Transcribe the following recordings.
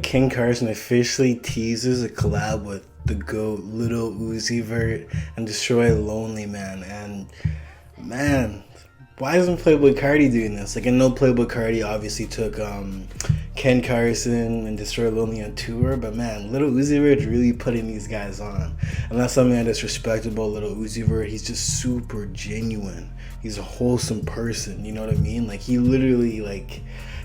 King Carson officially teases a collab with the GOAT Little Uzi Vert and Destroy Lonely Man. And man, why isn't Playboy Cardi doing this? Like, I know Playboy Cardi obviously took Ken Carson and Destroy Lonely on tour, but man, Little Uzi Vert's really putting these guys on. And that's something that is respectable. Little Uzi Vert, he's just super genuine. He's a wholesome person. You know what I mean? Like, he literally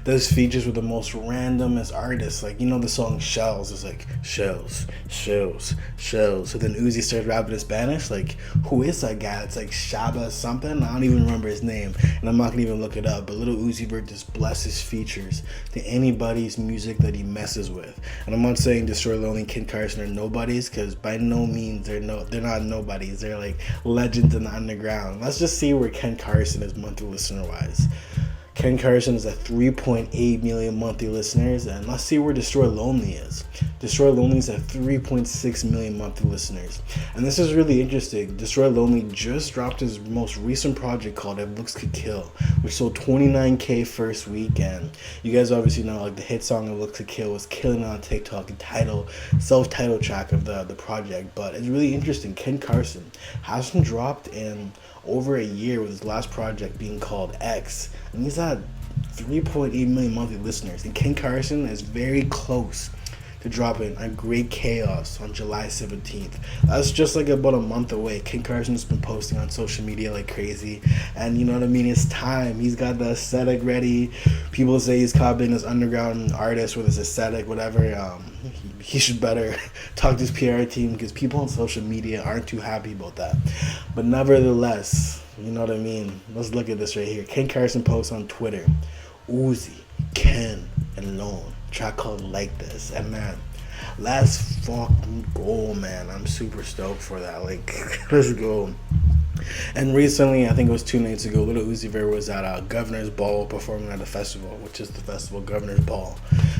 does features with the most randomest artists. Like, you know the song Shells is like shells, shells, shells. So then Uzi starts rapping in Spanish. Like, who is that guy? It's like Shaba something. I don't even remember his name, and I'm not gonna even look it up. But Little Uzi Vert just blesses features to anybody's music that he messes with. And I'm not saying Destroy Lonely and Kid Carson are nobodies, because by no means they're not nobodies. They're like legends in the underground. Let's just see where Ken Carson is monthly listener wise. Ken Carson is at 3.8 million monthly listeners, and let's see where Destroy Lonely is. Destroy Lonely is at 3.6 million monthly listeners, and this is really interesting. Destroy Lonely just dropped his most recent project called If Looks Could Kill, which sold 29K first week, and you guys obviously know like the hit song If Looks Could Kill was killing on TikTok, self-title track of the project. But it's really interesting. Ken Carson hasn't dropped in over a year, with his last project being called X, and he's at 3.8 million monthly listeners. And Ken Carson is very close to dropping a Great Chaos on July 17th. That's just like about a month away. Ken Carson's been posting on social media like crazy, and you know what I mean, it's time. He's got the aesthetic ready. People say he's copying this underground artist with his aesthetic, whatever. He should better talk to his PR team, because people on social media aren't too happy about that. But nevertheless, you know what I mean? Let's look at this right here. Ken Carson posts on Twitter, Uzi, Ken, and Lone. Track called Like This. And man, let's fucking go, man. I'm super stoked for that. Like, let's go. And recently, I think it was 2 nights ago, Little Uzi Vert was at Governor's Ball performing at a festival, which is the festival Governor's Ball.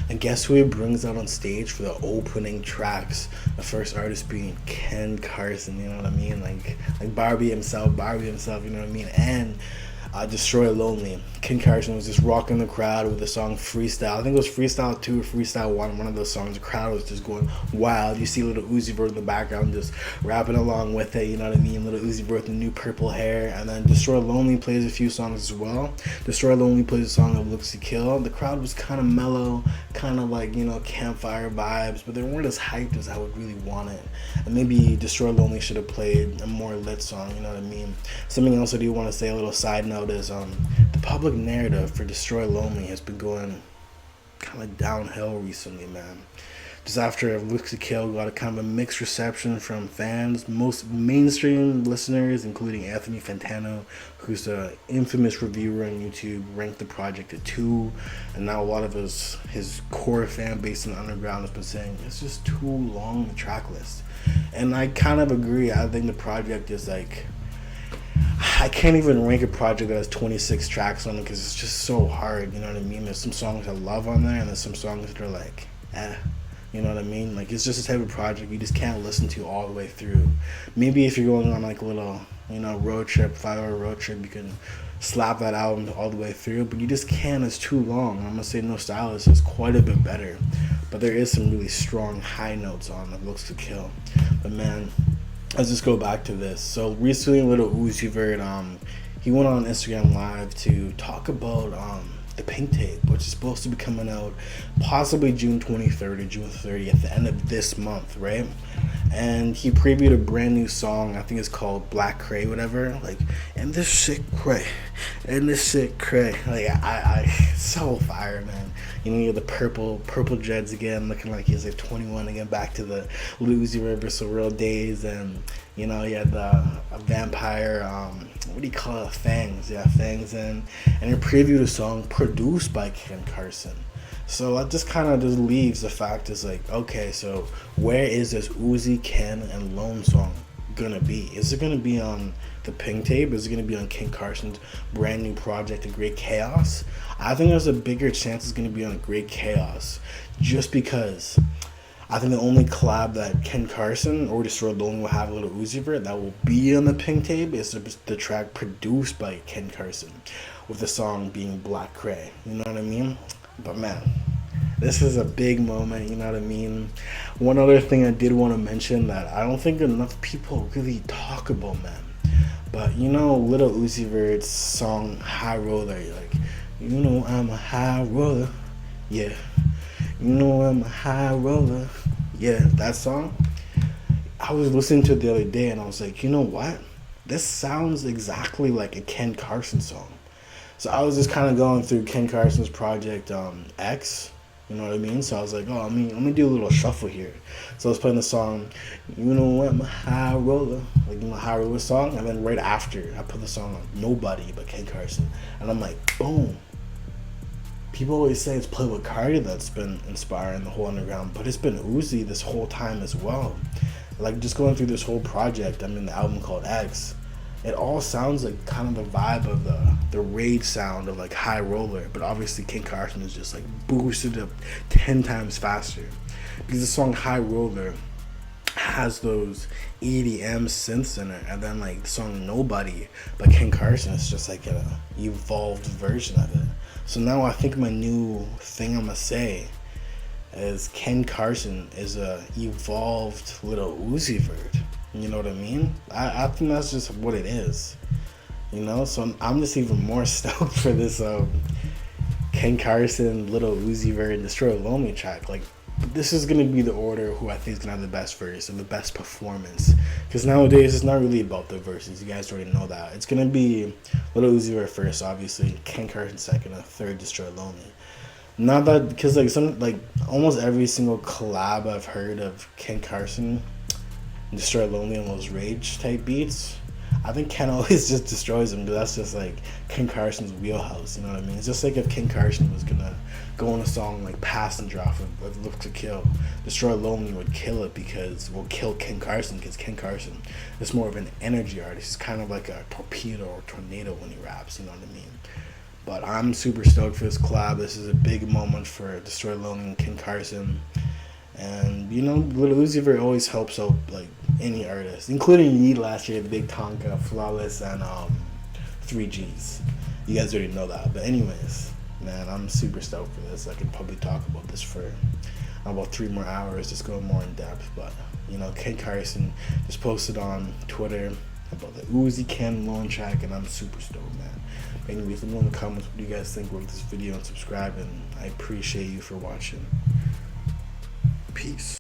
And guess who he brings out on stage for the opening tracks? The first artist being Ken Carson, you know what I mean? Like Barbie himself, you know what I mean? And Destroy Lonely. Ken Carson was just rocking the crowd with the song Freestyle. I think it was Freestyle 2 or Freestyle 1, one of those songs. The crowd was just going wild. You see Little Uzi Vert in the background just rapping along with it, you know what I mean? Little Uzi Vert with the new purple hair. And then Destroy Lonely plays a few songs as well. Destroy Lonely plays a song of Looks to Kill. The crowd was kind of mellow, kind of like, you know, campfire vibes, but they weren't as hyped as I would really want it. And maybe Destroy Lonely should have played a more lit song, you know what I mean? Something else I do want to say, a little side note, is the public narrative for Destroy Lonely has been going kind of downhill recently, man. Just after Looks to Kill got a kind of a mixed reception from fans, most mainstream listeners, including Anthony Fantano, who's an infamous reviewer on YouTube, ranked the project at 2, and now a lot of his core fan base in the underground has been saying it's just too long, the track list. And I kind of agree. I think the project is like, I can't even rank a project that has 26 tracks on it, because it's just so hard, you know what I mean? There's some songs I love on there, and there's some songs that are like, you know what I mean? Like, it's just a type of project you just can't listen to all the way through. Maybe if you're going on like a little, you know, road trip, 5-hour road trip, you can slap that album all the way through, but you just can't. It's too long. I'm gonna say No Stylist is quite a bit better, but there is some really strong high notes on it. Looks to Kill. But man, let's just go back to this. So recently, Little Uzi Vert, he went on Instagram Live to talk about the Pink Tape, which is supposed to be coming out possibly June 23rd or June 30th, the end of this month, right? And he previewed a brand new song. I think it's called Black Cray, whatever. Like, and this shit cray, and this shit cray. Like, I so fire, man. You know, you have the purple dreads again, looking like he's like 21 again, back to the Uzi River Surreal days. And you know, he had the vampire, what do you call it, Fangs, yeah, Fangs, and he previewed a song produced by Ken Carson. So that just kind of just leaves the fact is like, okay, so where is this Uzi, Ken, and Lone song gonna be? Is it gonna be on the Pink Tape? Is it gonna be on Ken Carson's brand new project, The Great Chaos? I think there's a bigger chance it's gonna be on Great Chaos, just because I think the only collab that Ken Carson or Destroy Lonely will have a Little Uzi Vert that will be on the Pink Tape is the track produced by Ken Carson, with the song being Black Cray. You know what I mean? But man, This is a big moment, you know what I mean? One other thing I did want to mention that I don't think enough people really talk about, man. But you know, Little Uzi Vert's song High Roller, like, you know I'm a high roller, yeah. You know I'm a high roller, yeah. That song, I was listening to it the other day and I was like, you know what? This sounds exactly like a Ken Carson song. So I was just kind of going through Ken Carson's project X, you know what I mean? So I was like, oh, I'm gonna do a little shuffle here. So I was playing the song, you know what, my high roller, like my high roller song, and then right after I put the song on Nobody by Ken Carson, and I'm like, boom. People always say it's Playboy Cardi that's been inspiring the whole underground, but it's been Uzi this whole time as well. Like just going through this whole project, I mean the album called X, it all sounds like kind of the vibe of the rage sound of like High Roller, but obviously King Carson is just like boosted up 10 times faster. Because the song High Roller has those EDM synths in it, and then like the song Nobody by King Carson is just like an evolved version of it. So now I think my new thing I'm gonna say is Ken Carson is a evolved Little Uzi Vert. You know what I mean? I think that's just what it is. You know, so I'm just even more stoked for this Ken Carson, Little Uzi Vert, Destroy Lonely track. Like, this is gonna be the order who I think is gonna have the best verse and the best performance. Because nowadays it's not really about the verses. You guys already know that. It's gonna be Little Uzi Vert first, obviously. Ken Carson second, and third Destroy Lonely. Not that, because like almost every single collab I've heard of Ken Carson, Destroy Lonely on those rage type beats, I think Ken always just destroys them, but that's just like Ken Carson's wheelhouse, you know what I mean? It's just like if Ken Carson was gonna go on a song like Passenger off of Look to Kill, Destroy Lonely would kill it because we'll kill Ken Carson, because Ken Carson is more of an energy artist. He's kind of like a torpedo or tornado when he raps, you know what I mean? But I'm super stoked for this collab. This is a big moment for Destroy Lonely and Ken Carson. And you know, Lil Uzi Vert always helps out like any artist, including Yeet last year, the Big Tonka, Flawless, and 3Gs. You guys already know that. But anyways, man, I'm super stoked for this. I could probably talk about this for about 3 more hours, just going more in depth. But you know, Ken Carson just posted on Twitter about the Uzi Ken Lone track, and I'm super stoked, man. But anyways, let me know in the comments what you guys think of this video and subscribe, and I appreciate you for watching. Peace.